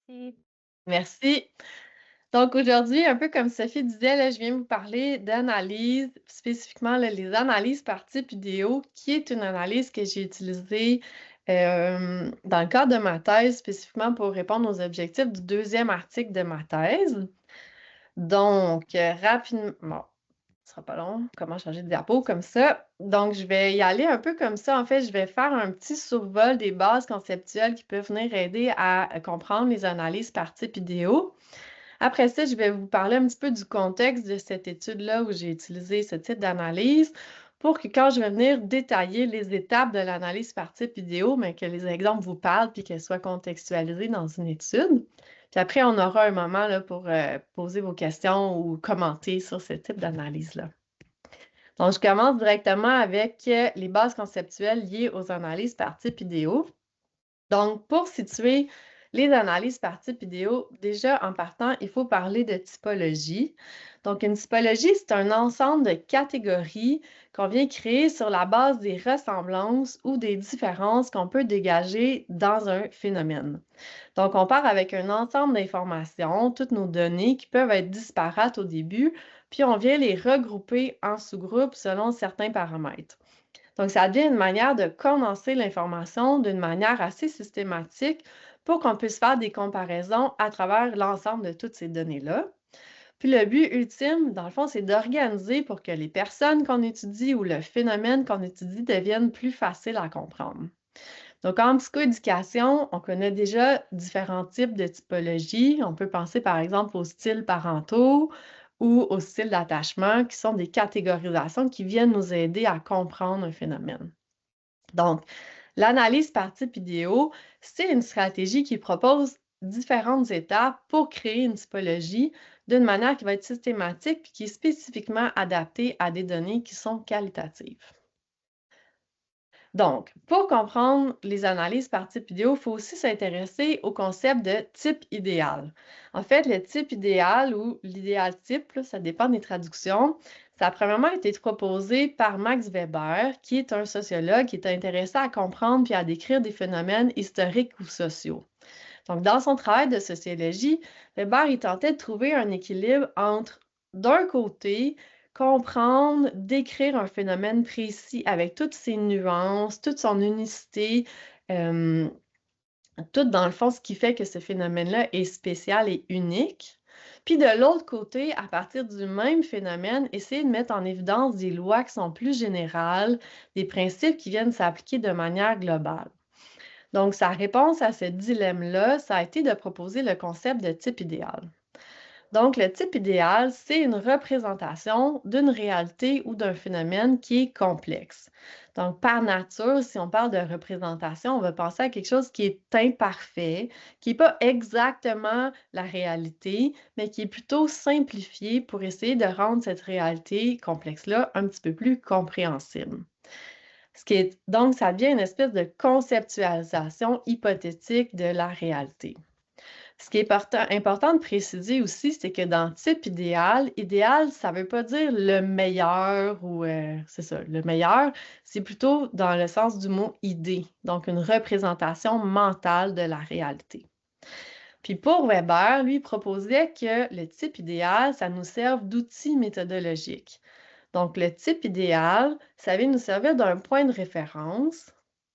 Et Merci. Donc aujourd'hui, un peu comme Sophie disait, là, je viens vous parler d'analyse, spécifiquement là, les analyses par type idéaux, qui est une analyse que j'ai utilisée dans le cadre de ma thèse, spécifiquement pour répondre aux objectifs du deuxième article de ma thèse. Donc, rapidement, bon, ce sera pas long, comment changer de diapo comme ça. Donc, je vais y aller un peu comme ça. En fait, je vais faire un petit survol des bases conceptuelles qui peuvent venir aider à comprendre les analyses par type idéaux. Après ça, je vais vous parler un petit peu du contexte de cette étude-là où j'ai utilisé ce type d'analyse pour que quand je vais venir détailler les étapes de l'analyse par type idéaux, mais que les exemples vous parlent puis qu'elles soient contextualisées dans une étude. Puis après, on aura un moment là, pour poser vos questions ou commenter sur ce type d'analyse-là. Donc, je commence directement avec les bases conceptuelles liées aux analyses par type idéaux. Donc, pour situer les analyses par type idéaux, déjà en partant, il faut parler de typologie. Donc, une typologie, c'est un ensemble de catégories qu'on vient créer sur la base des ressemblances ou des différences qu'on peut dégager dans un phénomène. Donc, on part avec un ensemble d'informations, toutes nos données qui peuvent être disparates au début, puis on vient les regrouper en sous-groupes selon certains paramètres. Donc, ça devient une manière de condenser l'information d'une manière assez systématique pour qu'on puisse faire des comparaisons à travers l'ensemble de toutes ces données-là. Puis le but ultime, dans le fond, c'est d'organiser pour que les personnes qu'on étudie ou le phénomène qu'on étudie deviennent plus faciles à comprendre. Donc, en psychoéducation, on connaît déjà différents types de typologies. On peut penser par exemple aux styles parentaux ou aux styles d'attachement, qui sont des catégorisations qui viennent nous aider à comprendre un phénomène. Donc, l'analyse par type idéaux, c'est une stratégie qui propose différentes étapes pour créer une typologie d'une manière qui va être systématique et qui est spécifiquement adaptée à des données qui sont qualitatives. Donc, pour comprendre les analyses par type idéaux, il faut aussi s'intéresser au concept de type idéal. En fait, le type idéal ou l'idéal type, là, ça dépend des traductions, ça a premièrement été proposé par Max Weber, qui est un sociologue qui est intéressé à comprendre puis à décrire des phénomènes historiques ou sociaux. Donc, dans son travail de sociologie, Weber, il tentait de trouver un équilibre entre, d'un côté, comprendre, décrire un phénomène précis avec toutes ses nuances, toute son unicité, euh, tout dans le fond ce qui fait que ce phénomène-là est spécial et unique. Puis de l'autre côté, à partir du même phénomène, essayer de mettre en évidence des lois qui sont plus générales, des principes qui viennent s'appliquer de manière globale. Donc, sa réponse à ce dilemme-là, ça a été de proposer le concept de type idéal. Donc, le type idéal, c'est une représentation d'une réalité ou d'un phénomène qui est complexe. Donc, par nature, si on parle de représentation, on va penser à quelque chose qui est imparfait, qui n'est pas exactement la réalité, mais qui est plutôt simplifié pour essayer de rendre cette réalité complexe-là un petit peu plus compréhensible. Donc, ça devient une espèce de conceptualisation hypothétique de la réalité. Ce qui est important de préciser aussi, c'est que dans type idéal, idéal, ça ne veut pas dire le meilleur ou c'est ça, le meilleur, c'est plutôt dans le sens du mot idée, donc une représentation mentale de la réalité. Puis pour Weber, lui, il proposait que le type idéal, ça nous serve d'outil méthodologique. Donc, le type idéal, ça vient nous servir d'un point de référence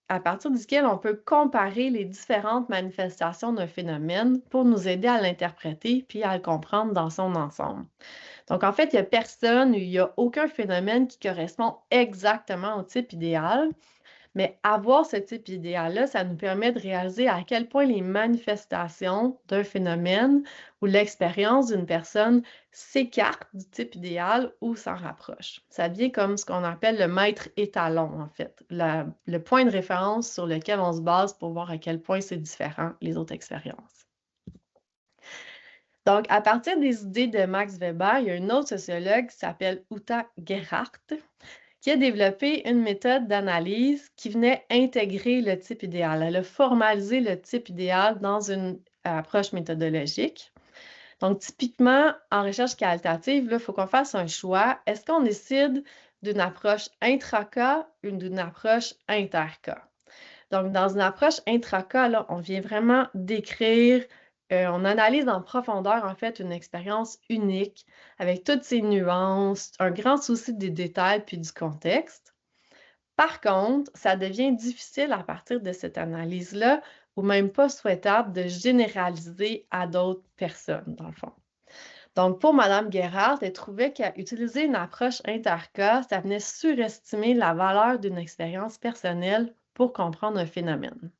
à partir duquel on peut comparer les différentes manifestations d'un phénomène pour nous aider à l'interpréter puis à le comprendre dans son ensemble. Donc, en fait, il n'y a personne, il n'y a aucun phénomène qui correspond exactement au type idéal, mais avoir ce type idéal-là, ça nous permet de réaliser à quel point les manifestations d'un phénomène ou l'expérience d'une personne s'écartent du type idéal ou s'en rapprochent. Ça devient comme ce qu'on appelle le maître étalon, en fait, le point de référence sur lequel on se base pour voir à quel point c'est différent les autres expériences. Donc, à partir des idées de Max Weber, il y a une autre sociologue qui s'appelle Uta Gerhardt qui a développé une méthode d'analyse qui venait intégrer le type idéal. Elle a formalisé le type idéal dans une approche méthodologique. Donc, typiquement, en recherche qualitative, il faut qu'on fasse un choix. Est-ce qu'on décide d'une approche intra-cas ou d'une approche inter-cas? Donc, dans une approche intra-cas, là, on vient vraiment décrire on analyse en profondeur, en fait, une expérience unique avec toutes ses nuances, un grand souci des détails puis du contexte. Par contre, ça devient difficile à partir de cette analyse-là, ou même pas souhaitable, de généraliser à d'autres personnes, dans le fond. Donc, pour Mme Guérard, elle trouvait qu'utiliser une approche intercas, ça venait surestimer la valeur d'une expérience personnelle pour comprendre un phénomène.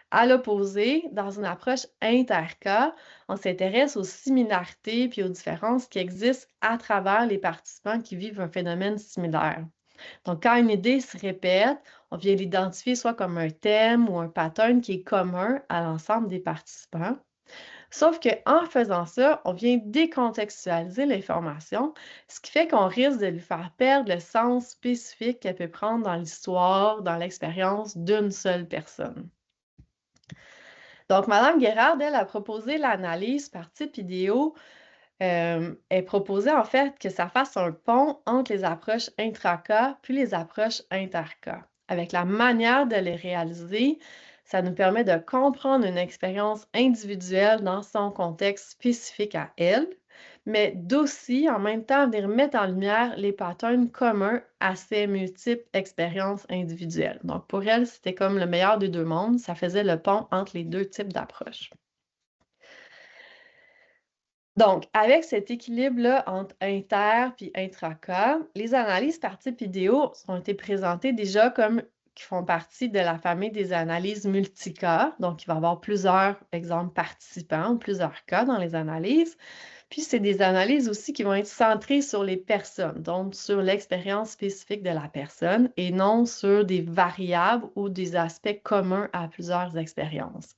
À l'opposé, dans une approche intercas, on s'intéresse aux similarités puis aux différences qui existent à travers les participants qui vivent un phénomène similaire. Donc, quand une idée se répète, on vient l'identifier soit comme un thème ou un pattern qui est commun à l'ensemble des participants. Sauf qu'en faisant ça, on vient décontextualiser l'information, ce qui fait qu'on risque de lui faire perdre le sens spécifique qu'elle peut prendre dans l'histoire, dans l'expérience d'une seule personne. Donc, Mme Guérard, elle, a proposé l'analyse par type idéaux. Elle proposait en fait que ça fasse un pont entre les approches intra-cas puis les approches inter-cas. Avec la manière de les réaliser, ça nous permet de comprendre une expérience individuelle dans son contexte spécifique à elle, mais d'aussi en même temps venir mettre en lumière les patterns communs à ces multiples expériences individuelles. Donc pour elle, c'était comme le meilleur des deux mondes, ça faisait le pont entre les deux types d'approches. Donc, avec cet équilibre-là entre inter puis intra-cas, les analyses par type idéaux ont été présentées déjà comme qui font partie de la famille des analyses multicas. Donc, il va y avoir plusieurs exemples participants ou plusieurs cas dans les analyses. Puis, c'est des analyses aussi qui vont être centrées sur les personnes, donc sur l'expérience spécifique de la personne et non sur des variables ou des aspects communs à plusieurs expériences.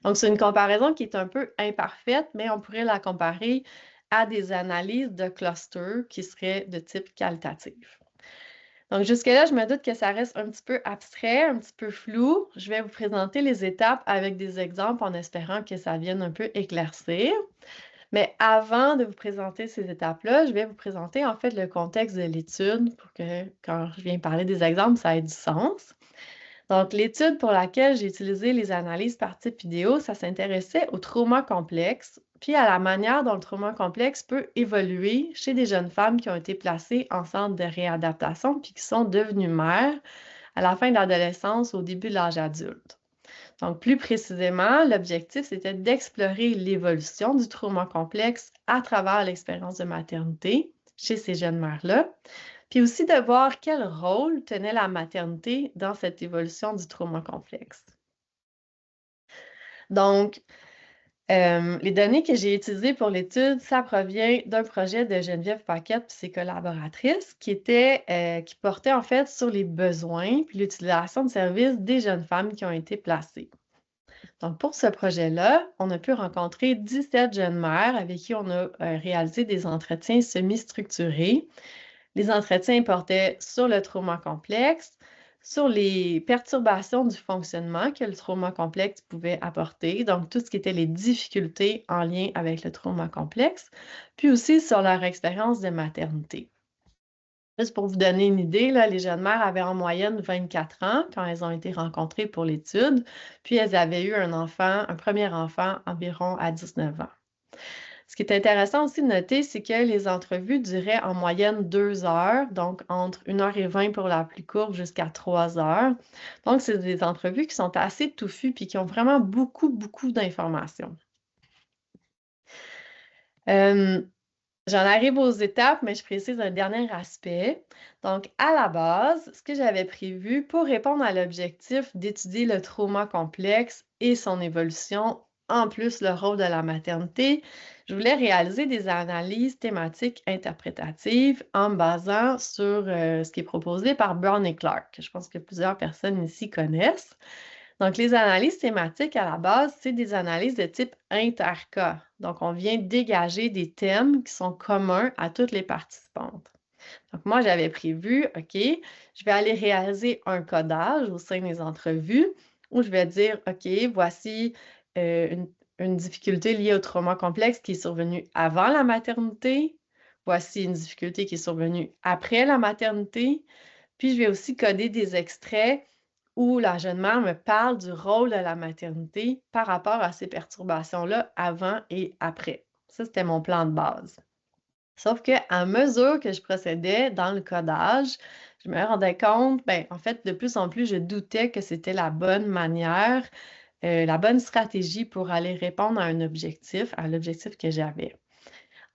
Donc, c'est une comparaison qui est un peu imparfaite, mais on pourrait la comparer à des analyses de clusters qui seraient de type qualitatif. Donc, jusque-là, je me doute que ça reste un petit peu abstrait, un petit peu flou. Je vais vous présenter les étapes avec des exemples en espérant que ça vienne un peu éclaircir. Mais avant de vous présenter ces étapes-là, je vais vous présenter en fait le contexte de l'étude pour que quand je viens parler des exemples, ça ait du sens. Donc, l'étude pour laquelle j'ai utilisé les analyses par type idéaux, ça s'intéressait au trauma complexe, puis à la manière dont le trauma complexe peut évoluer chez des jeunes femmes qui ont été placées en centre de réadaptation puis qui sont devenues mères à la fin de l'adolescence, au début de l'âge adulte. Donc, plus précisément, l'objectif, c'était d'explorer l'évolution du trauma complexe à travers l'expérience de maternité chez ces jeunes mères-là, puis aussi de voir quel rôle tenait la maternité dans cette évolution du trauma complexe. Donc, les données que j'ai utilisées pour l'étude, ça provient d'un projet de Geneviève Paquette et ses collaboratrices qui portait en fait sur les besoins puis l'utilisation de services des jeunes femmes qui ont été placées. Donc, pour ce projet-là, on a pu rencontrer 17 jeunes mères avec qui on a réalisé des entretiens semi-structurés. Les entretiens portaient sur le trauma complexe, sur les perturbations du fonctionnement que le trauma complexe pouvait apporter, donc tout ce qui était les difficultés en lien avec le trauma complexe, puis aussi sur leur expérience de maternité. Juste pour vous donner une idée, là, les jeunes mères avaient en moyenne 24 ans quand elles ont été rencontrées pour l'étude, puis elles avaient eu un premier enfant environ à 19 ans. Ce qui est intéressant aussi de noter, c'est que les entrevues duraient en moyenne 2 heures, donc entre 1h20 pour la plus courte jusqu'à 3 heures. Donc, c'est des entrevues qui sont assez touffues puis qui ont vraiment beaucoup, beaucoup d'informations. J'en arrive aux étapes, mais je précise un dernier aspect. Donc, à la base, ce que j'avais prévu pour répondre à l'objectif d'étudier le trauma complexe et son évolution, en plus le rôle de la maternité, je voulais réaliser des analyses thématiques interprétatives en me basant sur ce qui est proposé par Brown et Clark, que je pense que plusieurs personnes ici connaissent. Donc, les analyses thématiques, à la base, c'est des analyses de type intercas. Donc, on vient dégager des thèmes qui sont communs à toutes les participantes. Donc, moi, j'avais prévu, OK, je vais aller réaliser un codage au sein des entrevues où je vais dire, OK, voici une difficulté liée au trauma complexe qui est survenue avant la maternité. Voici une difficulté qui est survenue après la maternité. Puis, je vais aussi coder des extraits où la jeune mère me parle du rôle de la maternité par rapport à ces perturbations-là avant et après. Ça, c'était mon plan de base. Sauf qu'à mesure que je procédais dans le codage, je me rendais compte, ben, en fait, de plus en plus, je doutais que c'était la bonne manière, la bonne stratégie pour aller répondre à l'objectif que j'avais.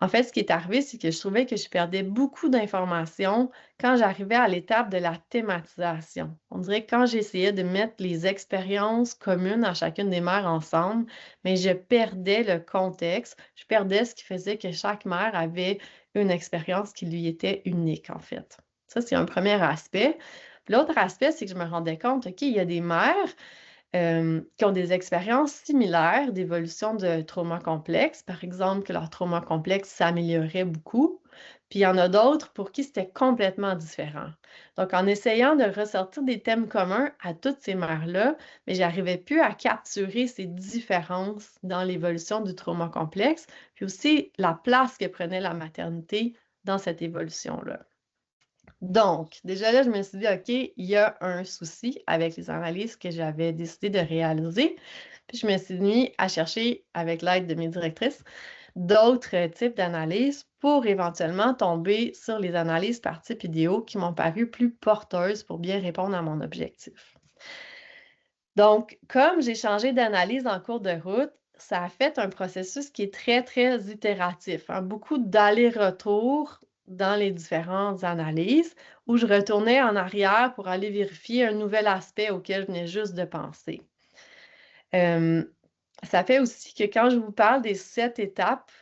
En fait, ce qui est arrivé, c'est que je trouvais que je perdais beaucoup d'informations quand j'arrivais à l'étape de la thématisation. On dirait que quand j'essayais de mettre les expériences communes à chacune des mères ensemble, mais je perdais le contexte, je perdais ce qui faisait que chaque mère avait une expérience qui lui était unique, en fait. Ça, c'est un premier aspect. L'autre aspect, c'est que je me rendais compte, OK, il y a des mères qui ont des expériences similaires d'évolution de trauma complexe. Par exemple, que leur trauma complexe s'améliorait beaucoup. Puis il y en a d'autres pour qui c'était complètement différent. Donc, en essayant de ressortir des thèmes communs à toutes ces mères-là, mais j'arrivais plus à capturer ces différences dans l'évolution du trauma complexe, puis aussi la place que prenait la maternité dans cette évolution-là. Donc, déjà là, je me suis dit, OK, il y a un souci avec les analyses que j'avais décidé de réaliser. Puis je me suis mis à chercher, avec l'aide de mes directrices, d'autres types d'analyses pour éventuellement tomber sur les analyses par type idéaux qui m'ont paru plus porteuses pour bien répondre à mon objectif. Donc, comme j'ai changé d'analyse en cours de route, ça a fait un processus qui est très, très itératif, hein, beaucoup d'allers-retours dans les différentes analyses où je retournais en arrière pour aller vérifier un nouvel aspect auquel je venais juste de penser. Ça fait aussi que quand je vous parle des 7 étapes,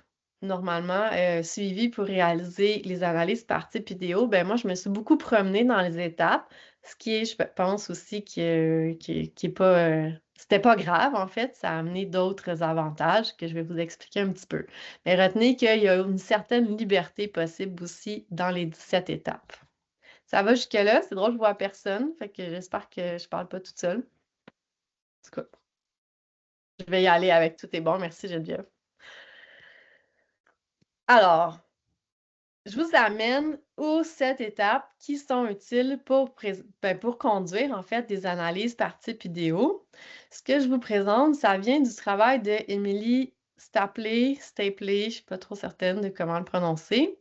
normalement, suivies pour réaliser les analyses par type idéaux, ben moi, je me suis beaucoup promenée dans les étapes, ce qui est, je pense aussi, qui est pas, c'était pas grave, en fait, ça a amené d'autres avantages que je vais vous expliquer un petit peu. Mais retenez qu'il y a une certaine liberté possible aussi dans les 17 étapes. Ça va jusque-là? C'est drôle, je vois personne, fait que j'espère que je parle pas toute seule. En tout cas, je vais y aller avec tout est bon. Merci, Geneviève. Alors, je vous amène aux 7 étapes qui sont utiles pour conduire, en fait, des analyses par type idéaux. Ce que je vous présente, ça vient du travail de Emily Stapley, je ne suis pas trop certaine de comment le prononcer.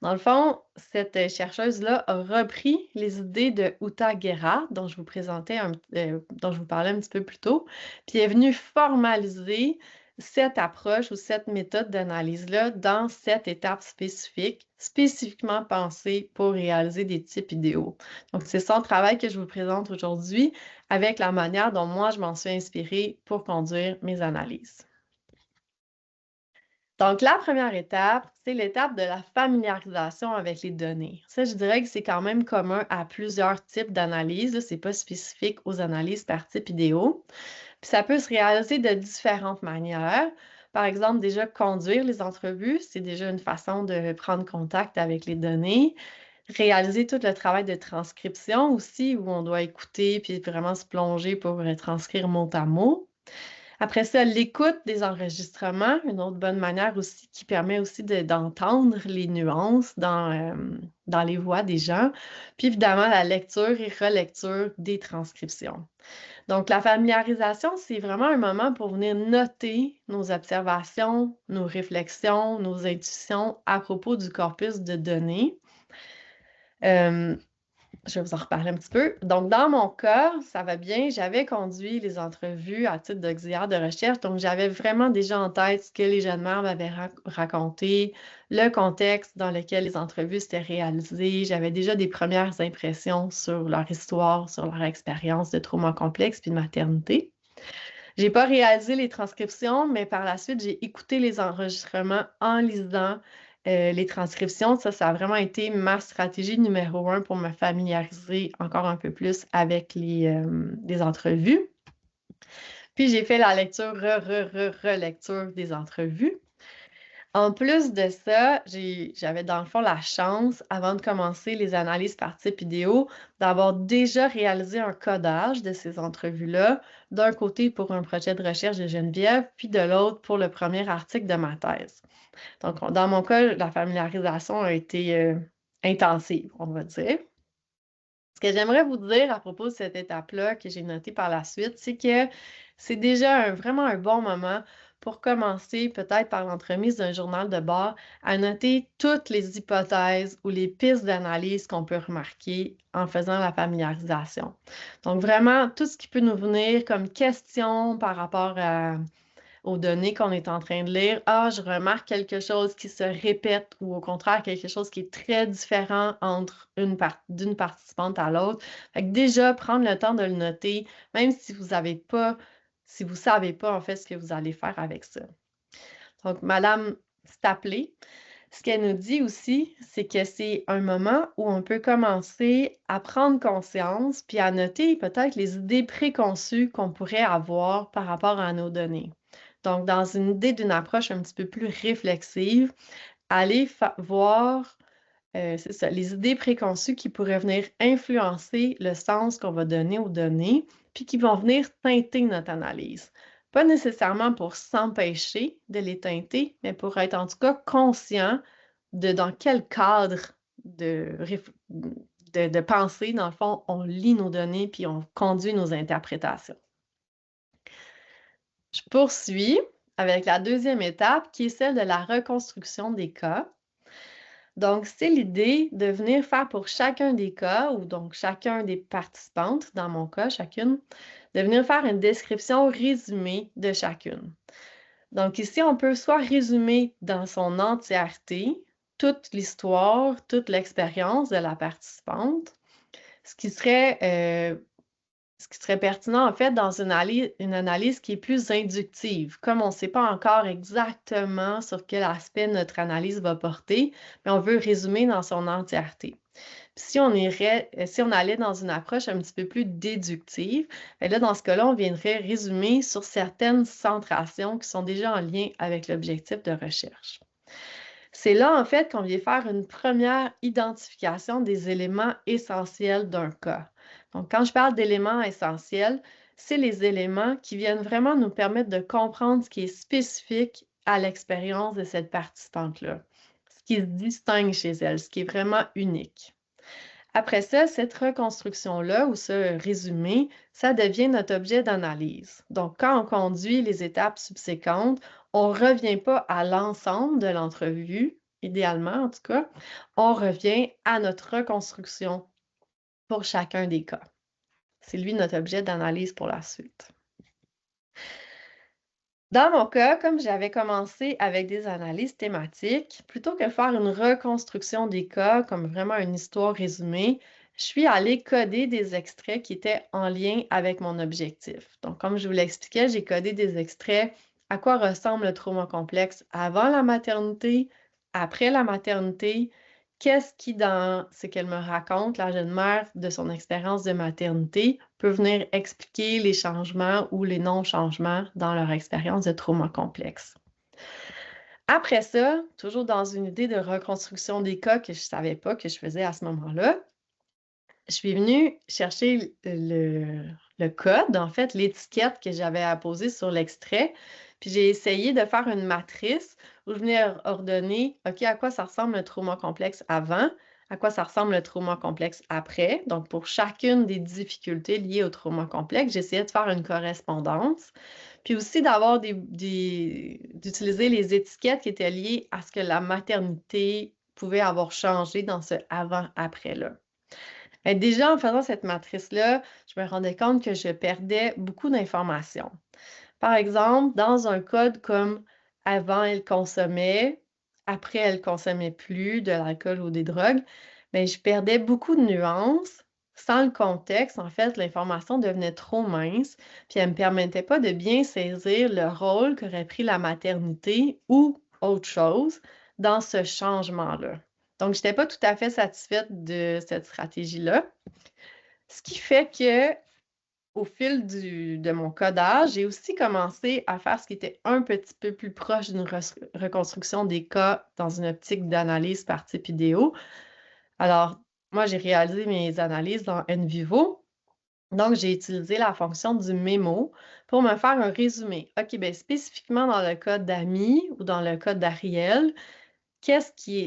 Dans le fond, cette chercheuse-là a repris les idées de Uta Guerra, dont je vous dont je vous parlais un petit peu plus tôt, puis est venue formaliser cette approche ou cette méthode d'analyse-là dans 7 étapes spécifiques, spécifiquement pensées pour réaliser des types idéaux. Donc, c'est son travail que je vous présente aujourd'hui avec la manière dont moi, je m'en suis inspirée pour conduire mes analyses. Donc, la première étape, c'est l'étape de la familiarisation avec les données. Ça, je dirais que c'est quand même commun à plusieurs types d'analyses. Ce n'est pas spécifique aux analyses par type idéaux. Puis ça peut se réaliser de différentes manières. Par exemple, déjà conduire les entrevues, c'est déjà une façon de prendre contact avec les données. Réaliser tout le travail de transcription aussi, où on doit écouter puis vraiment se plonger pour transcrire mot à mot. Après ça, l'écoute des enregistrements, une autre bonne manière aussi qui permet aussi d'entendre les nuances dans les voix des gens. Puis évidemment, la lecture et relecture des transcriptions. Donc, la familiarisation, c'est vraiment un moment pour venir noter nos observations, nos réflexions, nos intuitions à propos du corpus de données. Je vais vous en reparler un petit peu. Donc, dans mon cas, ça va bien. J'avais conduit les entrevues à titre d'auxiliaire de recherche. Donc, j'avais vraiment déjà en tête ce que les jeunes mères m'avaient raconté, le contexte dans lequel les entrevues s'étaient réalisées. J'avais déjà des premières impressions sur leur histoire, sur leur expérience de trauma complexe puis de maternité. J'ai pas réalisé les transcriptions, mais par la suite, j'ai écouté les enregistrements en lisant les transcriptions. Ça a vraiment été ma stratégie numéro 1 pour me familiariser encore un peu plus avec les entrevues. Puis j'ai fait la lecture, relecture des entrevues. En plus de ça, j'avais dans le fond la chance, avant de commencer les analyses par type idéaux, d'avoir déjà réalisé un codage de ces entrevues-là, d'un côté pour un projet de recherche de Geneviève, puis de l'autre pour le premier article de ma thèse. Donc, dans mon cas, la familiarisation a été intensive, on va dire. Ce que j'aimerais vous dire à propos de cette étape-là que j'ai notée par la suite, c'est que c'est déjà vraiment un bon moment pour commencer, peut-être par l'entremise d'un journal de bord, à noter toutes les hypothèses ou les pistes d'analyse qu'on peut remarquer en faisant la familiarisation. Donc vraiment, tout ce qui peut nous venir comme question par rapport aux données qu'on est en train de lire. Ah, je remarque quelque chose qui se répète ou au contraire quelque chose qui est très différent entre d'une participante à l'autre. Fait que déjà, prendre le temps de le noter, même si vous savez pas en fait ce que vous allez faire avec ça. Donc, Madame Stapley, ce qu'elle nous dit aussi, c'est que c'est un moment où on peut commencer à prendre conscience puis à noter peut-être les idées préconçues qu'on pourrait avoir par rapport à nos données. Donc, dans une idée d'une approche un petit peu plus réflexive, aller voir, c'est ça, les idées préconçues qui pourraient venir influencer le sens qu'on va donner aux données, puis qui vont venir teinter notre analyse. Pas nécessairement pour s'empêcher de les teinter, mais pour être en tout cas conscient de dans quel cadre de, de pensée, dans le fond, on lit nos données puis on conduit nos interprétations. Je poursuis avec la deuxième étape qui est celle de la reconstruction des cas. Donc, c'est l'idée de venir faire pour chacun des cas, ou donc chacun des participantes, dans mon cas, chacune, de venir faire une description résumée de chacune. Donc ici, on peut soit résumer dans son entièreté toute l'histoire, toute l'expérience de la participante, ce qui serait pertinent, en fait, dans une analyse qui est plus inductive. Comme on ne sait pas encore exactement sur quel aspect notre analyse va porter, mais on veut résumer dans son entièreté. Puis si on allait dans une approche un petit peu plus déductive, bien là, dans ce cas-là, on viendrait résumer sur certaines centrations qui sont déjà en lien avec l'objectif de recherche. C'est là, en fait, qu'on vient faire une première identification des éléments essentiels d'un cas. Donc, quand je parle d'éléments essentiels, c'est les éléments qui viennent vraiment nous permettre de comprendre ce qui est spécifique à l'expérience de cette participante-là, ce qui se distingue chez elle, ce qui est vraiment unique. Après ça, cette reconstruction-là, ou ce résumé, ça devient notre objet d'analyse. Donc, quand on conduit les étapes subséquentes, on ne revient pas à l'ensemble de l'entrevue, idéalement en tout cas, on revient à notre reconstruction pour chacun des cas. C'est lui notre objet d'analyse pour la suite. Dans mon cas, comme j'avais commencé avec des analyses thématiques, plutôt que faire une reconstruction des cas comme vraiment une histoire résumée, je suis allée coder des extraits qui étaient en lien avec mon objectif. Donc, comme je vous l'expliquais, j'ai codé des extraits à quoi ressemble le trauma complexe avant la maternité, après la maternité, qu'est-ce qui, dans ce qu'elle me raconte, la jeune mère, de son expérience de maternité, peut venir expliquer les changements ou les non-changements dans leur expérience de trauma complexe. Après ça, toujours dans une idée de reconstruction des cas que je ne savais pas que je faisais à ce moment-là, je suis venue chercher le code, en fait, l'étiquette que j'avais apposée sur l'extrait, puis j'ai essayé de faire une matrice où je venais ordonner, OK, à quoi ça ressemble le trauma complexe avant, à quoi ça ressemble le trauma complexe après. Donc, pour chacune des difficultés liées au trauma complexe, j'essayais de faire une correspondance, puis aussi d'avoir d'utiliser les étiquettes qui étaient liées à ce que la maternité pouvait avoir changé dans ce avant-après-là. Déjà, en faisant cette matrice-là, je me rendais compte que je perdais beaucoup d'informations. Par exemple, dans un code comme avant, elle consommait, après, elle consommait plus de l'alcool ou des drogues, bien, je perdais beaucoup de nuances. Sans le contexte, en fait, l'information devenait trop mince, puis elle ne me permettait pas de bien saisir le rôle qu'aurait pris la maternité ou autre chose dans ce changement-là. Donc, je n'étais pas tout à fait satisfaite de cette stratégie-là. Ce qui fait que, au fil de mon codage, j'ai aussi commencé à faire ce qui était un petit peu plus proche d'une reconstruction des cas dans une optique d'analyse par type idéo. Alors, moi, j'ai réalisé mes analyses dans NVivo. Donc, j'ai utilisé la fonction du mémo pour me faire un résumé. OK, bien spécifiquement dans le cas d'Ami ou dans le cas d'Ariel,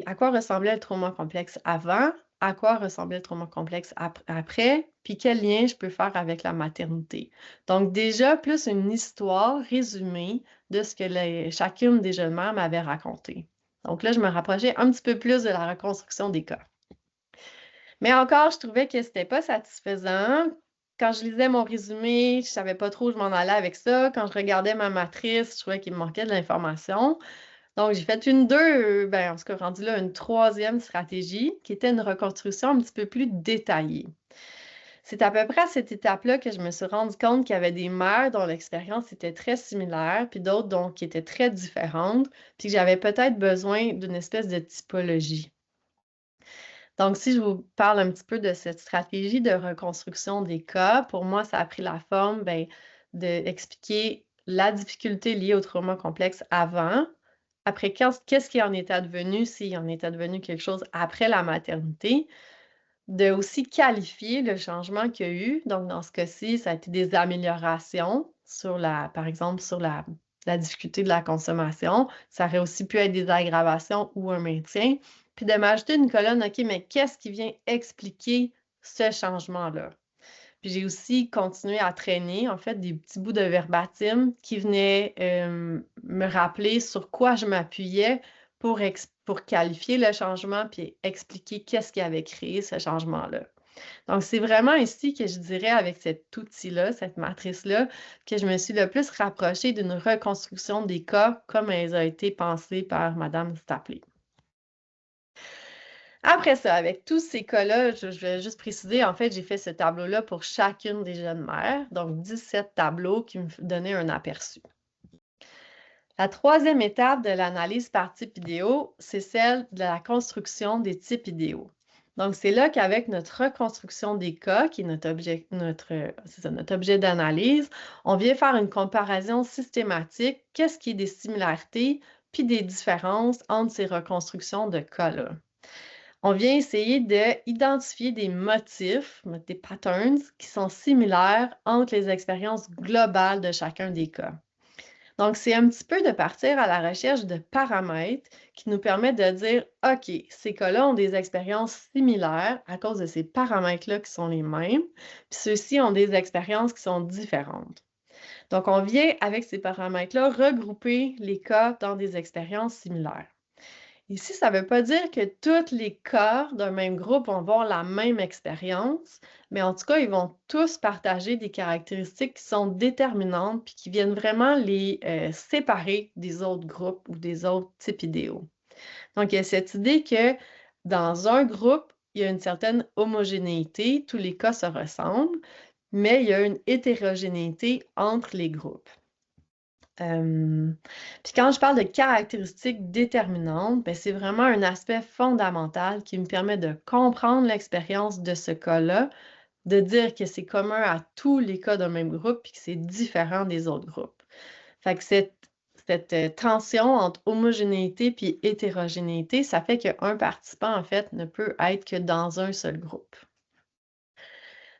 à quoi ressemblait le trauma complexe avant, à quoi ressemblait le trauma complexe après, puis quel lien je peux faire avec la maternité. Donc déjà, plus une histoire résumée de ce que chacune des jeunes mères m'avait raconté. Donc là, je me rapprochais un petit peu plus de la reconstruction des cas. Mais encore, je trouvais que c'était pas satisfaisant. Quand je lisais mon résumé, je savais pas trop où je m'en allais avec ça. Quand je regardais ma matrice, je trouvais qu'il me manquait de l'information. Donc, j'ai fait en tout cas, rendu là, une troisième stratégie qui était une reconstruction un petit peu plus détaillée. C'est à peu près à cette étape-là que je me suis rendu compte qu'il y avait des mères dont l'expérience était très similaire, puis d'autres qui étaient très différentes, puis que j'avais peut-être besoin d'une espèce de typologie. Donc, si je vous parle un petit peu de cette stratégie de reconstruction des cas, pour moi, ça a pris la forme d'expliquer la difficulté liée au trauma complexe avant. Après, qu'est-ce qui en est advenu, s'il en est advenu quelque chose après la maternité, de aussi qualifier le changement qu'il y a eu. Donc, dans ce cas-ci, ça a été des améliorations par exemple, sur la difficulté de la consommation. Ça aurait aussi pu être des aggravations ou un maintien. Puis de m'ajouter une colonne, OK, mais qu'est-ce qui vient expliquer ce changement-là? Puis j'ai aussi continué à traîner, en fait, des petits bouts de verbatim qui venaient me rappeler sur quoi je m'appuyais pour qualifier le changement puis expliquer qu'est-ce qui avait créé ce changement-là. Donc, c'est vraiment ici que je dirais, avec cet outil-là, cette matrice-là, que je me suis le plus rapprochée d'une reconstruction des cas comme elles ont été pensées par Madame Stapley. Après ça, avec tous ces cas-là, je vais juste préciser, en fait, j'ai fait ce tableau-là pour chacune des jeunes mères, donc 17 tableaux qui me donnaient un aperçu. La troisième étape de l'analyse par type idéaux, c'est celle de la construction des types idéaux. Donc, c'est là qu'avec notre reconstruction des cas, qui est notre objet d'analyse, on vient faire une comparaison systématique, qu'est-ce qui est des similarités, puis des différences entre ces reconstructions de cas-là. On vient essayer d'identifier des motifs, des patterns qui sont similaires entre les expériences globales de chacun des cas. Donc, c'est un petit peu de partir à la recherche de paramètres qui nous permettent de dire, OK, ces cas-là ont des expériences similaires à cause de ces paramètres-là qui sont les mêmes, puis ceux-ci ont des expériences qui sont différentes. Donc, on vient, avec ces paramètres-là, regrouper les cas dans des expériences similaires. Ici, ça ne veut pas dire que tous les cas d'un même groupe vont avoir la même expérience, mais en tout cas, ils vont tous partager des caractéristiques qui sont déterminantes puis qui viennent vraiment les séparer des autres groupes ou des autres types idéaux. Donc, il y a cette idée que dans un groupe, il y a une certaine homogénéité, tous les cas se ressemblent, mais il y a une hétérogénéité entre les groupes. Puis quand je parle de caractéristiques déterminantes, ben, c'est vraiment un aspect fondamental qui me permet de comprendre l'expérience de ce cas-là, de dire que c'est commun à tous les cas d'un même groupe puis que c'est différent des autres groupes. Fait que cette tension entre homogénéité puis hétérogénéité, ça fait qu'un participant, en fait, ne peut être que dans un seul groupe.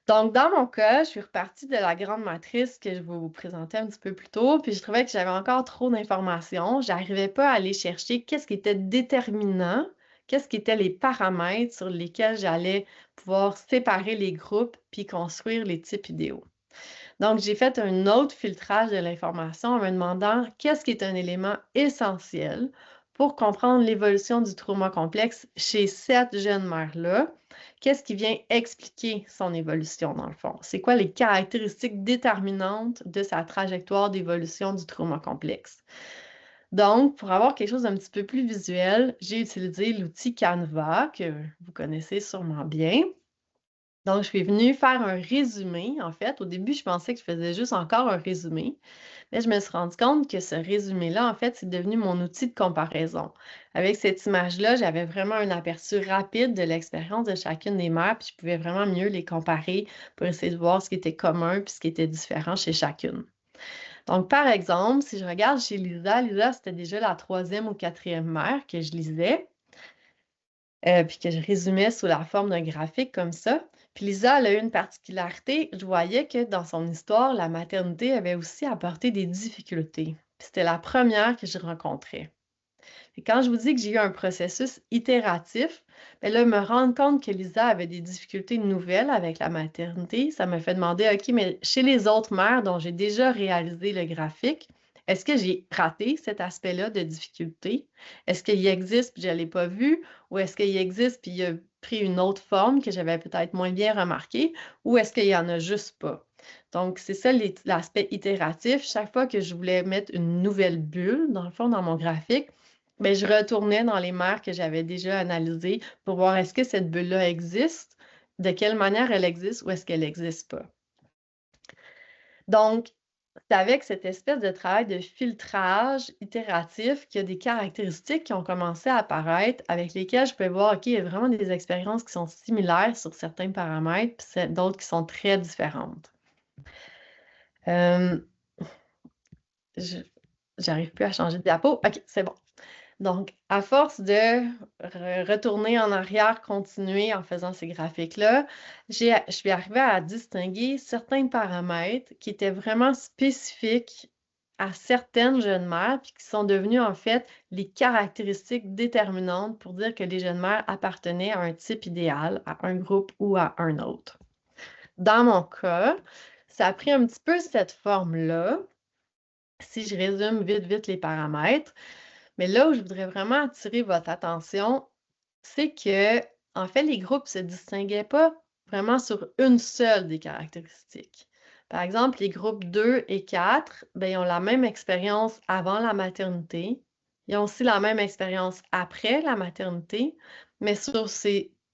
Donc, dans mon cas, je suis repartie de la grande matrice que je vous présentais un petit peu plus tôt, puis je trouvais que j'avais encore trop d'informations. Je n'arrivais pas à aller chercher qu'est-ce qui était déterminant, qu'est-ce qui étaient les paramètres sur lesquels j'allais pouvoir séparer les groupes puis construire les types idéaux. Donc, j'ai fait un autre filtrage de l'information en me demandant qu'est-ce qui est un élément essentiel pour comprendre l'évolution du trauma complexe chez cette jeune mère-là. Qu'est-ce qui vient expliquer son évolution, dans le fond? C'est quoi les caractéristiques déterminantes de sa trajectoire d'évolution du trauma complexe? Donc, pour avoir quelque chose d'un petit peu plus visuel, j'ai utilisé l'outil Canva, que vous connaissez sûrement bien. Donc, je suis venue faire un résumé. En fait, au début, je pensais que je faisais juste encore un résumé, mais je me suis rendu compte que ce résumé-là, en fait, c'est devenu mon outil de comparaison. Avec cette image-là, j'avais vraiment un aperçu rapide de l'expérience de chacune des mères, puis je pouvais vraiment mieux les comparer pour essayer de voir ce qui était commun puis ce qui était différent chez chacune. Donc, par exemple, si je regarde chez Lisa, c'était déjà la troisième ou quatrième mère que je lisais. Puis que je résumais sous la forme d'un graphique comme ça. Puis Lisa, elle a eu une particularité. Je voyais que dans son histoire, la maternité avait aussi apporté des difficultés. Puis c'était la première que je rencontrais. Et quand je vous dis que j'ai eu un processus itératif, bien là, me rendre compte que Lisa avait des difficultés nouvelles avec la maternité, ça me fait demander, OK, mais chez les autres mères dont j'ai déjà réalisé le graphique, est-ce que j'ai raté cet aspect-là de difficulté? Est-ce qu'il existe puis je ne l'ai pas vu? Ou est-ce qu'il existe puis il a pris une autre forme que j'avais peut-être moins bien remarquée? Ou est-ce qu'il n'y en a juste pas? Donc, c'est ça l'aspect itératif. Chaque fois que je voulais mettre une nouvelle bulle, dans le fond, dans mon graphique, bien, je retournais dans les mères que j'avais déjà analysées pour voir est-ce que cette bulle-là existe, de quelle manière elle existe ou est-ce qu'elle n'existe pas. Donc, c'est avec cette espèce de travail de filtrage itératif qu'il y a des caractéristiques qui ont commencé à apparaître avec lesquelles je peux voir, OK, il y a vraiment des expériences qui sont similaires sur certains paramètres, puis d'autres qui sont très différentes. Euh, J'arrive plus à changer de diapo. OK, c'est bon. Donc, à force de retourner en arrière, continuer en faisant ces graphiques-là, je suis arrivée à distinguer certains paramètres qui étaient vraiment spécifiques à certaines jeunes mères, puis qui sont devenus en fait les caractéristiques déterminantes pour dire que les jeunes mères appartenaient à un type idéal, à un groupe ou à un autre. Dans mon cas, ça a pris un petit peu cette forme-là. Si je résume vite les paramètres, mais là où je voudrais vraiment attirer votre attention, c'est que, en fait, les groupes ne se distinguaient pas vraiment sur une seule des caractéristiques. Par exemple, les groupes 2 et 4, ben, ils ont la même expérience avant la maternité. Ils ont aussi la même expérience après la maternité, mais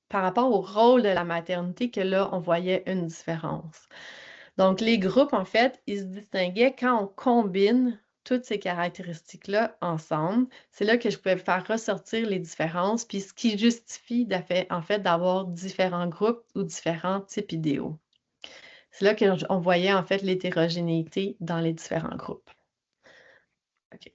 par rapport au rôle de la maternité que là, on voyait une différence. Donc, les groupes, en fait, ils se distinguaient quand on combine toutes ces caractéristiques-là ensemble. C'est là que je pouvais faire ressortir les différences, puis ce qui justifie en fait d'avoir différents groupes ou différents types idéaux. C'est là qu'on voyait en fait l'hétérogénéité dans les différents groupes. OK.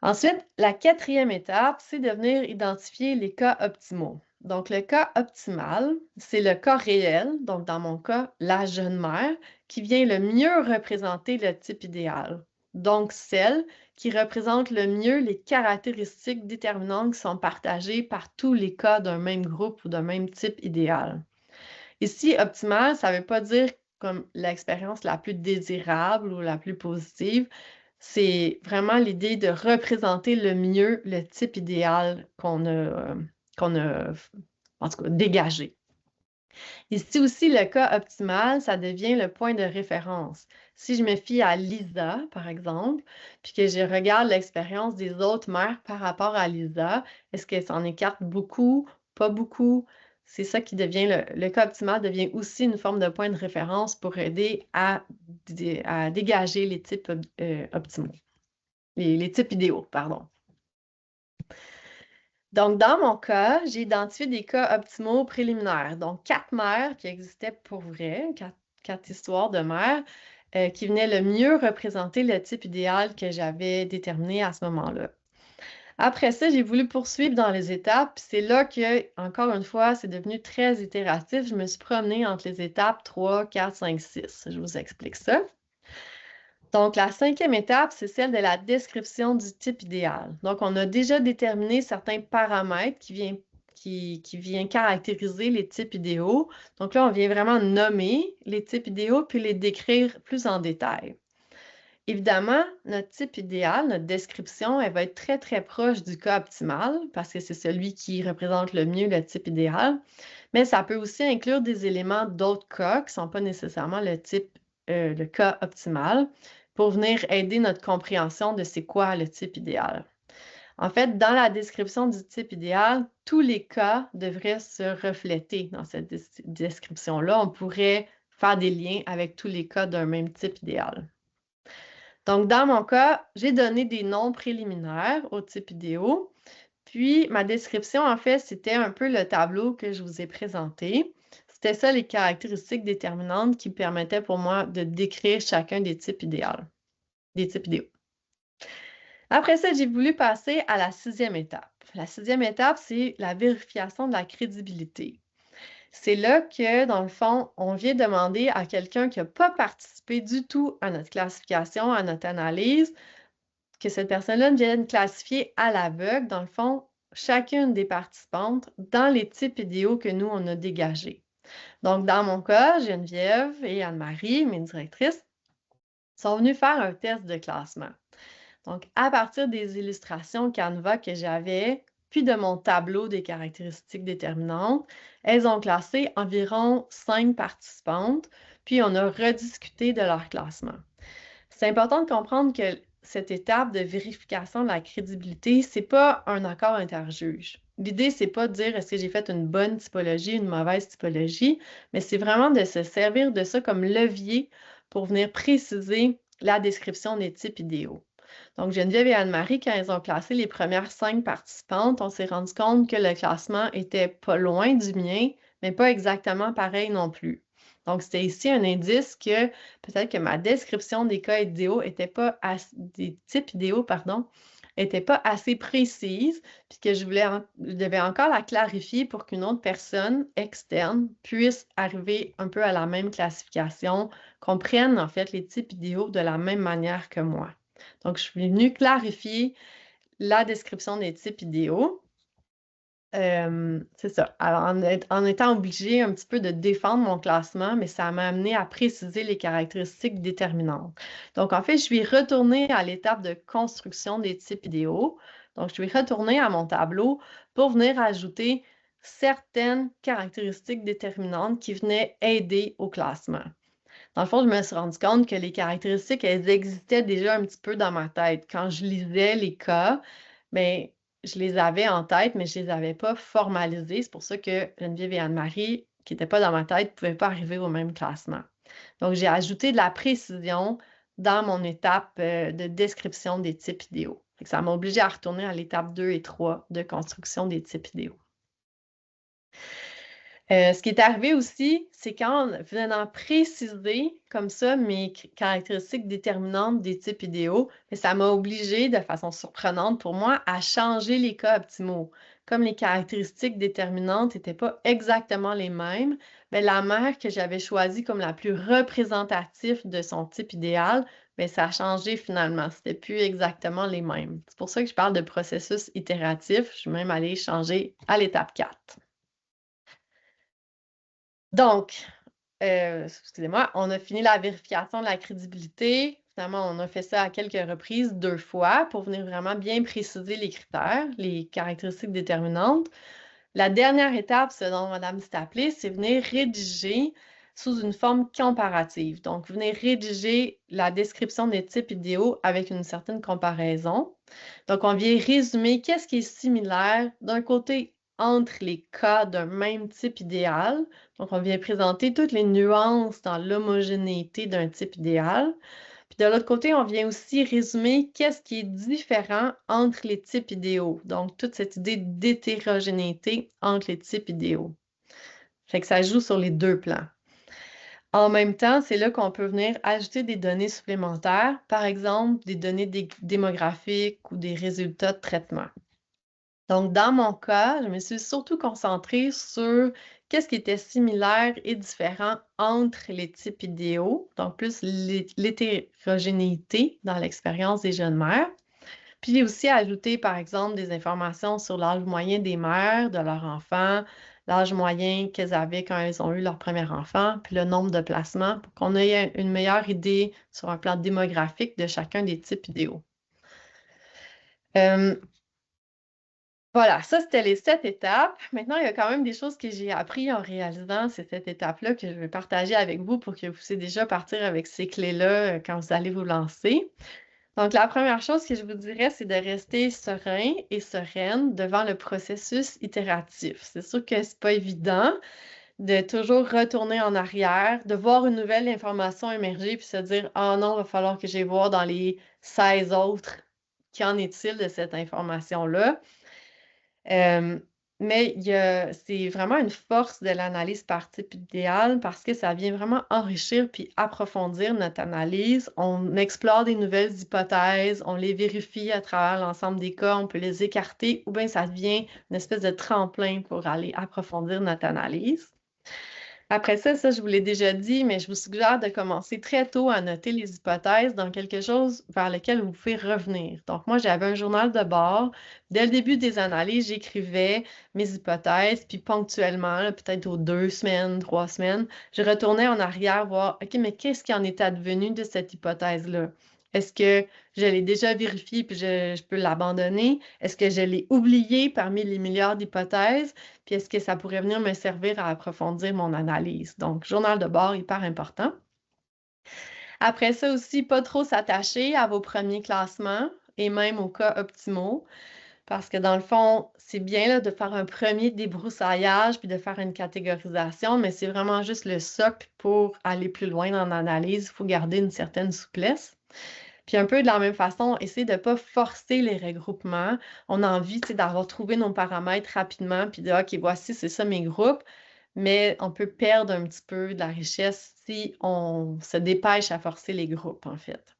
Ensuite, la quatrième étape, c'est de venir identifier les cas optimaux. Donc, le cas optimal, c'est le cas réel, donc dans mon cas, la jeune mère, qui vient le mieux représenter le type idéal. Donc, celle qui représente le mieux les caractéristiques déterminantes qui sont partagées par tous les cas d'un même groupe ou d'un même type idéal. Ici, optimal, ça ne veut pas dire comme l'expérience la plus désirable ou la plus positive. C'est vraiment l'idée de représenter le mieux le type idéal qu'on a, en tout cas, dégagé. Ici aussi, le cas optimal, ça devient le point de référence. Si je me fie à Lisa, par exemple, puis que je regarde l'expérience des autres mères par rapport à Lisa, est-ce qu'elle s'en écarte beaucoup, pas beaucoup? C'est ça qui devient, le cas optimal devient aussi une forme de point de référence pour aider à dégager les types optimaux, les types idéaux, pardon. Donc, dans mon cas, j'ai identifié des cas optimaux préliminaires. Donc, 4 mères qui existaient pour vrai, 4 histoires de mères qui venaient le mieux représenter le type idéal que j'avais déterminé à ce moment-là. Après ça, j'ai voulu poursuivre dans les étapes. Puis c'est là que, encore une fois, c'est devenu très itératif. Je me suis promenée entre les étapes 3, 4, 5, 6. Je vous explique ça. Donc, la cinquième étape, c'est celle de la description du type idéal. Donc, on a déjà déterminé certains paramètres qui viennent caractériser les types idéaux. Donc là, on vient vraiment nommer les types idéaux puis les décrire plus en détail. Évidemment, notre type idéal, notre description, elle va être très, très proche du cas optimal parce que c'est celui qui représente le mieux le type idéal. Mais ça peut aussi inclure des éléments d'autres cas qui ne sont pas nécessairement le cas optimal pour venir aider notre compréhension de c'est quoi le type idéal. En fait, dans la description du type idéal, tous les cas devraient se refléter dans cette description-là. On pourrait faire des liens avec tous les cas d'un même type idéal. Donc, dans mon cas, j'ai donné des noms préliminaires aux types idéaux. Puis, ma description, en fait, c'était un peu le tableau que je vous ai présenté. C'était ça les caractéristiques déterminantes qui permettaient pour moi de décrire chacun des types idéaux. Après ça, j'ai voulu passer à la 6e étape. La 6e étape, c'est la vérification de la crédibilité. C'est là que, dans le fond, on vient demander à quelqu'un qui n'a pas participé du tout à notre classification, à notre analyse, que cette personne-là vienne classifier à l'aveugle, dans le fond, chacune des participantes dans les types idéaux que nous, on a dégagés. Donc, dans mon cas, Geneviève et Anne-Marie, mes directrices, sont venues faire un test de classement. Donc, à partir des illustrations Canva que j'avais, puis de mon tableau des caractéristiques déterminantes, elles ont classé environ 5 participantes, puis on a rediscuté de leur classement. C'est important de comprendre que cette étape de vérification de la crédibilité, c'est pas un accord interjuge. L'idée, c'est pas de dire est-ce que j'ai fait une bonne typologie, une mauvaise typologie, mais c'est vraiment de se servir de ça comme levier pour venir préciser la description des types idéaux. Donc, Geneviève et Anne-Marie, quand elles ont classé les premières 5 participantes, on s'est rendu compte que le classement était pas loin du mien, mais pas exactement pareil non plus. Donc, c'était ici un indice que peut-être que ma description des cas idéaux était pas des types idéaux, pardon, était pas assez précise, puis que je devais encore la clarifier pour qu'une autre personne externe puisse arriver un peu à la même classification, comprenne en fait les types idéaux de la même manière que moi. Donc, je suis venue clarifier la description des types idéaux. C'est ça. Alors, en étant obligée un petit peu de défendre mon classement, mais ça m'a amené à préciser les caractéristiques déterminantes. Donc, en fait, je suis retournée à l'étape de construction des types idéaux. Donc, je suis retournée à mon tableau pour venir ajouter certaines caractéristiques déterminantes qui venaient aider au classement. Dans le fond, je me suis rendu compte que les caractéristiques, elles existaient déjà un petit peu dans ma tête. Quand je lisais les cas, bien, je les avais en tête, mais je ne les avais pas formalisés. C'est pour ça que Geneviève et Anne-Marie, qui n'étaient pas dans ma tête, ne pouvaient pas arriver au même classement. Donc, j'ai ajouté de la précision dans mon étape de description des types idéaux. Ça m'a obligée à retourner à l'étape 2 et 3 de construction des types idéaux. Ce qui est arrivé aussi, c'est qu'en venant préciser comme ça mes caractéristiques déterminantes des types idéaux, ça m'a obligée, de façon surprenante pour moi, à changer les cas optimaux. Comme les caractéristiques déterminantes n'étaient pas exactement les mêmes, la mère que j'avais choisie comme la plus représentative de son type idéal, ça a changé finalement. C'était plus exactement les mêmes. C'est pour ça que je parle de processus itératif. Je suis même allée changer à l'étape 4. Donc, excusez-moi, on a fini la vérification de la crédibilité. Finalement, on a fait ça à quelques reprises, 2 fois, pour venir vraiment bien préciser les critères, les caractéristiques déterminantes. La dernière étape, ce dont Madame s'est appelée, c'est venir rédiger sous une forme comparative. Donc, venir rédiger la description des types idéaux avec une certaine comparaison. Donc, on vient résumer qu'est-ce qui est similaire d'un côté entre les cas d'un même type idéal. Donc, on vient présenter toutes les nuances dans l'homogénéité d'un type idéal. Puis de l'autre côté, on vient aussi résumer qu'est-ce qui est différent entre les types idéaux. Donc, toute cette idée d'hétérogénéité entre les types idéaux. Fait que ça joue sur les 2 plans. En même temps, c'est là qu'on peut venir ajouter des données supplémentaires, par exemple des données démographiques ou des résultats de traitement. Donc, dans mon cas, je me suis surtout concentrée sur qu'est-ce qui était similaire et différent entre les types idéaux, donc plus l'hétérogénéité dans l'expérience des jeunes mères. Puis j'ai aussi ajouté, par exemple, des informations sur l'âge moyen des mères, de leurs enfants, l'âge moyen qu'elles avaient quand elles ont eu leur premier enfant, puis le nombre de placements, pour qu'on ait une meilleure idée sur un plan démographique de chacun des types idéaux. Voilà, ça, c'était les 7 étapes. Maintenant, il y a quand même des choses que j'ai appris en réalisant ces 7 étapes-là que je vais partager avec vous pour que vous puissiez déjà partir avec ces clés-là quand vous allez vous lancer. Donc, la première chose que je vous dirais, c'est de rester serein et sereine devant le processus itératif. C'est sûr que c'est pas évident de toujours retourner en arrière, de voir une nouvelle information émerger puis se dire « Ah non, il va falloir que j'aille voir dans les 16 autres, qu'en est-il de cette information-là? » Mais c'est vraiment une force de l'analyse par type idéal parce que ça vient vraiment enrichir puis approfondir notre analyse. On explore des nouvelles hypothèses, on les vérifie à travers l'ensemble des cas, on peut les écarter ou bien ça devient une espèce de tremplin pour aller approfondir notre analyse. Après ça, je vous l'ai déjà dit, mais je vous suggère de commencer très tôt à noter les hypothèses dans quelque chose vers lequel vous pouvez revenir. Donc, moi, j'avais un journal de bord. Dès le début des analyses, j'écrivais mes hypothèses, puis ponctuellement, là, peut-être aux 2 semaines, 3 semaines, je retournais en arrière voir, OK, mais qu'est-ce qui en est advenu de cette hypothèse-là? Est-ce que je l'ai déjà vérifiée puis je peux l'abandonner? Est-ce que je l'ai oublié parmi les milliards d'hypothèses? Puis est-ce que ça pourrait venir me servir à approfondir mon analyse? Donc, journal de bord, hyper important. Après ça aussi, pas trop s'attacher à vos premiers classements et même aux cas optimaux, parce que dans le fond, c'est bien là, de faire un premier débroussaillage puis de faire une catégorisation, mais c'est vraiment juste le socle pour aller plus loin dans l'analyse. Il faut garder une certaine souplesse. Puis un peu de la même façon, essayer de ne pas forcer les regroupements. On a envie, d'avoir trouvé nos paramètres rapidement, puis de, OK, voici, c'est ça mes groupes, mais on peut perdre un petit peu de la richesse si on se dépêche à forcer les groupes, en fait.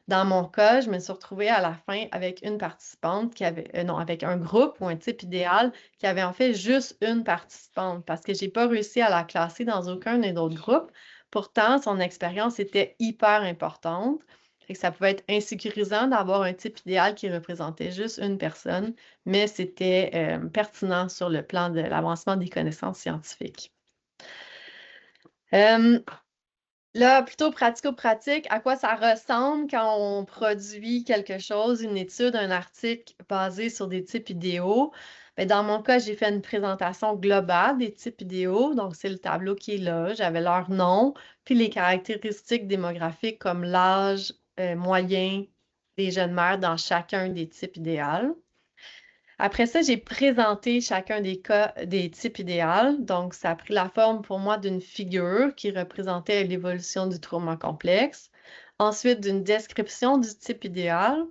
Dans mon cas, je me suis retrouvée à la fin avec une participante qui avait, non, avec un groupe ou un type idéal qui avait en fait juste une participante parce que j'ai pas réussi à la classer dans aucun des autres groupes. Pourtant, son expérience était hyper importante. Fait que ça pouvait être insécurisant d'avoir un type idéal qui représentait juste une personne, mais c'était pertinent sur le plan de l'avancement des connaissances scientifiques. Euh, Là, plutôt pratico-pratique, à quoi ça ressemble quand on produit quelque chose, une étude, un article basé sur des types idéaux? Bien, dans mon cas, j'ai fait une présentation globale des types idéaux. Donc, c'est le tableau qui est là. J'avais leur nom, puis les caractéristiques démographiques comme l'âge moyen des jeunes mères dans chacun des types idéaux. Après ça, j'ai présenté chacun des cas des types idéaux. Donc, ça a pris la forme pour moi d'une figure qui représentait l'évolution du trauma complexe. Ensuite, d'une description du type idéal.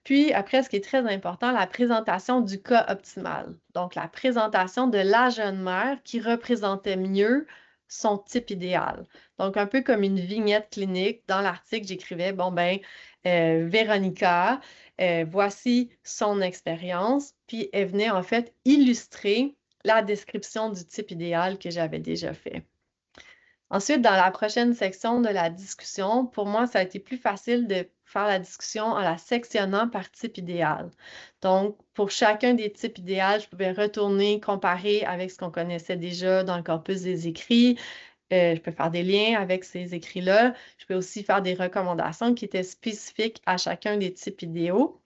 Puis, après, ce qui est très important, la présentation du cas optimal. Donc, la présentation de la jeune mère qui représentait mieux son type idéal. Donc, un peu comme une vignette clinique. Dans l'article, j'écrivais, bon, ben, Véronica, voici son expérience, puis elle venait en fait illustrer la description du type idéal que j'avais déjà fait. Ensuite, dans la prochaine section de la discussion, pour moi, ça a été plus facile de faire la discussion en la sectionnant par type idéal. Donc, pour chacun des types idéaux, je pouvais retourner, comparer avec ce qu'on connaissait déjà dans le corpus des écrits. Je peux faire des liens avec ces écrits-là. Je peux aussi faire des recommandations qui étaient spécifiques à chacun des types idéaux.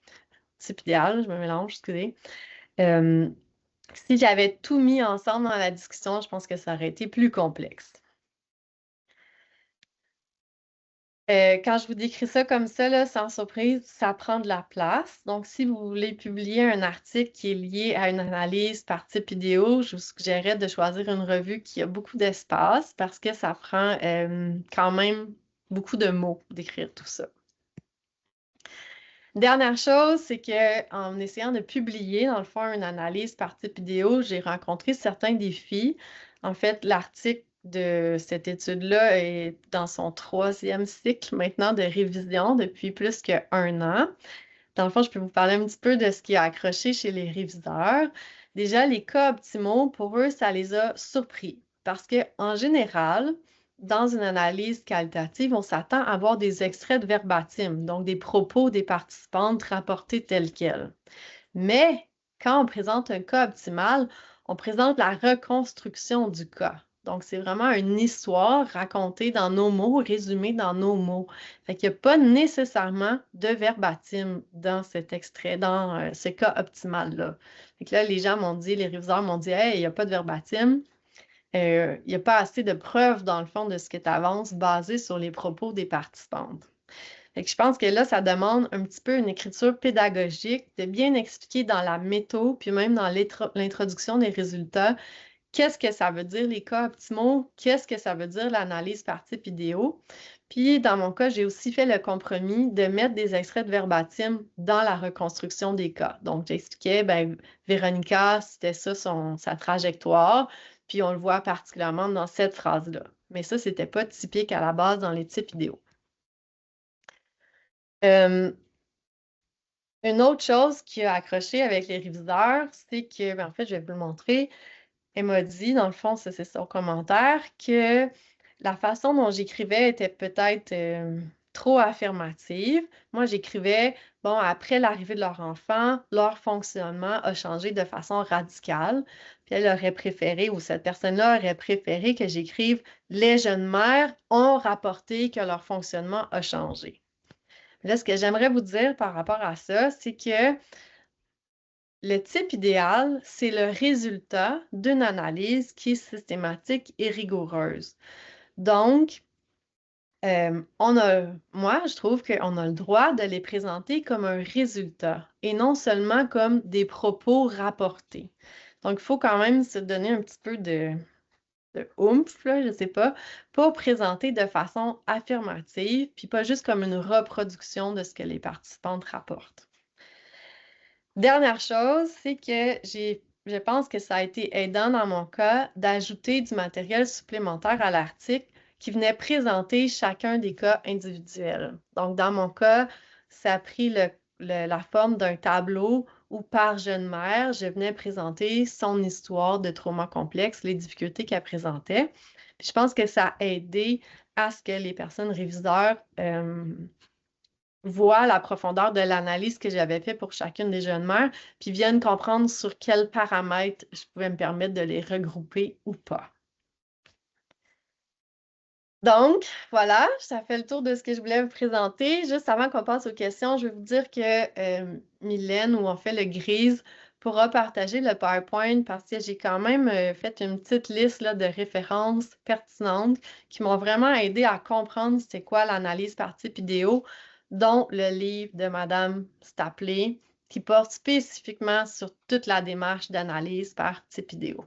Type idéal, je me mélange, excusez. Euh, Si j'avais tout mis ensemble dans la discussion, je pense que ça aurait été plus complexe. Quand je vous décris ça comme ça, là, sans surprise, ça prend de la place. Donc, si vous voulez publier un article qui est lié à une analyse par type idéaux, je vous suggérerais de choisir une revue qui a beaucoup d'espace parce que ça prend quand même beaucoup de mots d'écrire tout ça. Dernière chose, c'est que en essayant de publier, dans le fond, une analyse par type idéaux, j'ai rencontré certains défis. En fait, l'article de cette étude-là est dans son 3e cycle maintenant de révision depuis plus qu'1 an. Dans le fond, je peux vous parler un petit peu de ce qui a accroché chez les réviseurs. Déjà, les cas optimaux, pour eux, ça les a surpris parce qu'en général, dans une analyse qualitative, on s'attend à avoir des extraits de verbatim, donc des propos des participantes rapportés tels quels. Mais quand on présente un cas optimal, on présente la reconstruction du cas. Donc, c'est vraiment une histoire racontée dans nos mots, résumée dans nos mots. Fait qu'il n'y a pas nécessairement de verbatim dans cet extrait, dans ce cas optimal-là. Fait que là, les gens m'ont dit, les réviseurs m'ont dit, hey, il n'y a pas de verbatim. Il n'y a pas assez de preuves, dans le fond, de ce que tu avances basé sur les propos des participantes. Fait que je pense que là, ça demande un petit peu une écriture pédagogique, de bien expliquer dans la méthode, puis même dans l'introduction des résultats, qu'est-ce que ça veut dire les cas optimaux, qu'est-ce que ça veut dire l'analyse par type idéaux. Puis dans mon cas, j'ai aussi fait le compromis de mettre des extraits de verbatim dans la reconstruction des cas. Donc, j'expliquais, ben, Véronica, c'était ça sa trajectoire, puis on le voit particulièrement dans cette phrase-là. Mais ça, c'était pas typique à la base dans les types idéaux. Euh, une autre chose qui a accroché avec les réviseurs, c'est que, ben, en fait, je vais vous le montrer. Elle m'a dit, dans le fond, ça, c'est son commentaire, que la façon dont j'écrivais était peut-être trop affirmative. Moi, j'écrivais, bon, après l'arrivée de leur enfant, leur fonctionnement a changé de façon radicale. Puis elle aurait préféré, ou cette personne-là aurait préféré que j'écrive, les jeunes mères ont rapporté que leur fonctionnement a changé. Là, ce que j'aimerais vous dire par rapport à ça, c'est que le type idéal, c'est le résultat d'une analyse qui est systématique et rigoureuse. Donc, moi, je trouve qu'on a le droit de les présenter comme un résultat et non seulement comme des propos rapportés. Donc, il faut quand même se donner un petit peu de oomph, là, je sais pas, pour présenter de façon affirmative, puis pas juste comme une reproduction de ce que les participantes rapportent. Dernière chose, c'est que je pense que ça a été aidant dans mon cas d'ajouter du matériel supplémentaire à l'article qui venait présenter chacun des cas individuels. Donc, dans mon cas, ça a pris la forme d'un tableau où par jeune mère, je venais présenter son histoire de trauma complexe, les difficultés qu'elle présentait. Puis je pense que ça a aidé à ce que les personnes réviseurs voient la profondeur de l'analyse que j'avais fait pour chacune des jeunes mères, puis viennent comprendre sur quels paramètres je pouvais me permettre de les regrouper ou pas. Donc, voilà, ça fait le tour de ce que je voulais vous présenter. Juste avant qu'on passe aux questions, je vais vous dire que Mylène, ou en fait le Grise, pourra partager le PowerPoint parce que j'ai quand même fait une petite liste là, de références pertinentes qui m'ont vraiment aidé à comprendre c'est quoi l'analyse par type idéo, dont le livre de Madame Stapley, qui porte spécifiquement sur toute la démarche d'analyse par type idéo.